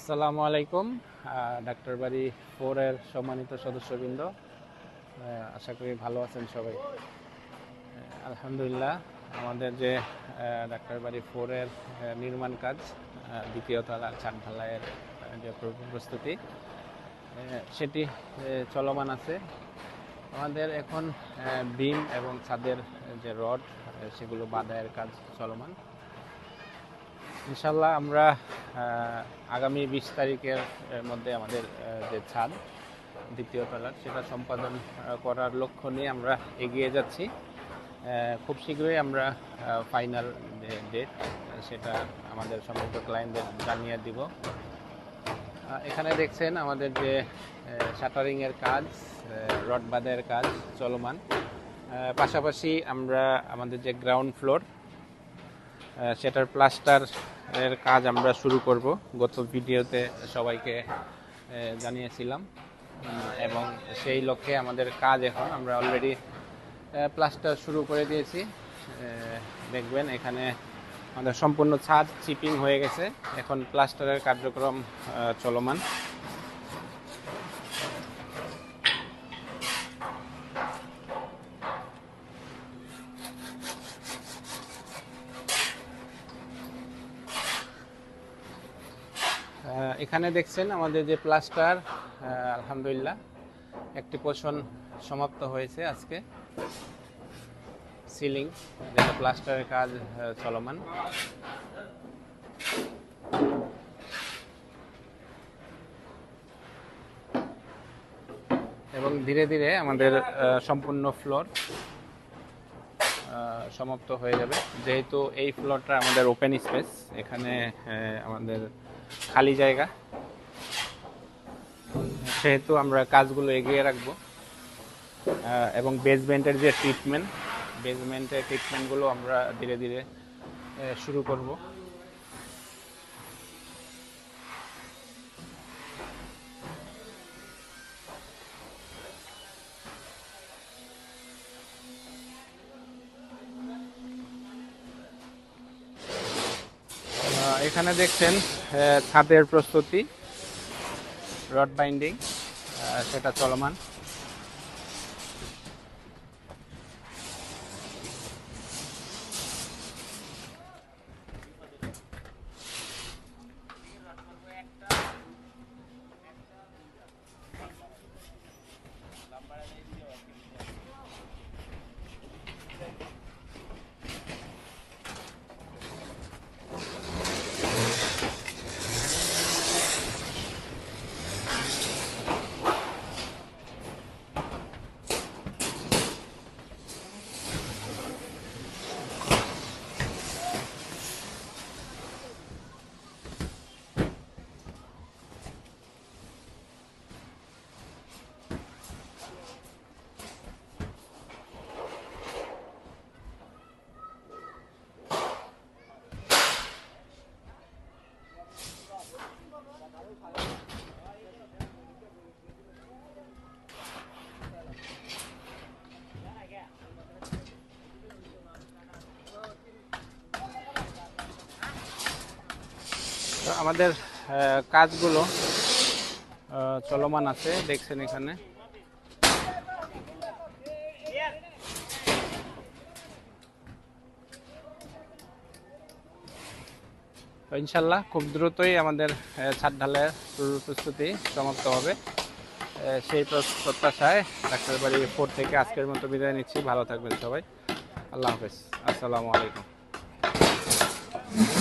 আসসালামু আলাইকুম। ডাক্তার বাড়ি 4 এর সম্মানিত সদস্যবৃন্দ, আশা করি ভালো আছেন সবাই। আলহামদুলিল্লাহ, আমাদের যে ডাক্তার বাড়ি 4 এর নির্মাণ কাজ, দ্বিতীয় তলা ছাদ ঢালাইয়ের যে প্রস্তুতি, সেটি চলমান আছে। আমাদের এখন বিম এবং ছাদের যে রড, সেগুলো বাঁধাইয়ের কাজ চলমান। ইনশাল্লাহ আমরা আগামী 20 তারিখের মধ্যে আমাদের যে ছাদ দ্বিতীয় তলার, সেটা সম্পাদন করার লক্ষ্য নিয়ে আমরা এগিয়ে যাচ্ছি। খুব শীঘ্রই আমরা ফাইনাল যে ডেট, সেটা আমাদের সমস্ত ক্লায়েন্টদের জানিয়ে দিব। এখানে দেখছেন আমাদের যে শাটারিংয়ের কাজ, রড বাঁধাইয়ের কাজ চলমান। পাশাপাশি আমরা আমাদের যে গ্রাউন্ড ফ্লোর, সেটার প্লাস্টার এর কাজ আমরা শুরু করব। গত ভিডিওতে সবাইকে জানিয়েছিলাম, এবং সেই লক্ষ্যে আমাদের কাজ এখন আমরা অলরেডি প্লাস্টার শুরু করে দিয়েছি। দেখবেন এখানে আমাদের সম্পূর্ণ ছাদ চিপিং হয়ে গেছে, এখন প্লাস্টারের কার্যক্রম চলমান। এখানে দেখছেন আমাদের যে প্লাস্টার, আলহামদুলিল্লাহ একটি পোর্শন সমাপ্ত হয়েছে আজকে। সিলিং, যেটা প্লাস্টারের কাজ চলমান। এবং ধীরে ধীরে আমাদের সম্পূর্ণ ফ্লোর সমাপ্ত হয়ে যাবে। যেহেতু এই ফ্লোরটা আমাদের ওপেন স্পেস, এখানে আমাদের খালি জায়গা, সেহেতু আমরা কাজগুলো এগিয়ে রাখবো। এবং বেসমেন্টের যে বেসমেন্টের ট্রিটমেন্টগুলো আমরা ধীরে ধীরে শুরু করব। এখানে দেখছেন ছাদের প্রস্তুতি, রড বাইন্ডিং, সেটা চলমান। আমাদের কাজগুলো চলমান আছে, দেখছেন এখানে। ইনশাল্লাহ খুব দ্রুতই আমাদের ছাদ ঢালাইয়ের প্রস্তুতি সমাপ্ত হবে। সেই প্রত্যাশায় ডাক্তার বাড়ি 4 থেকে আজকের মতো বিদায় নিচ্ছি। ভালো থাকবেন সবাই। আল্লাহ হাফেজ। আসসালামু আলাইকুম।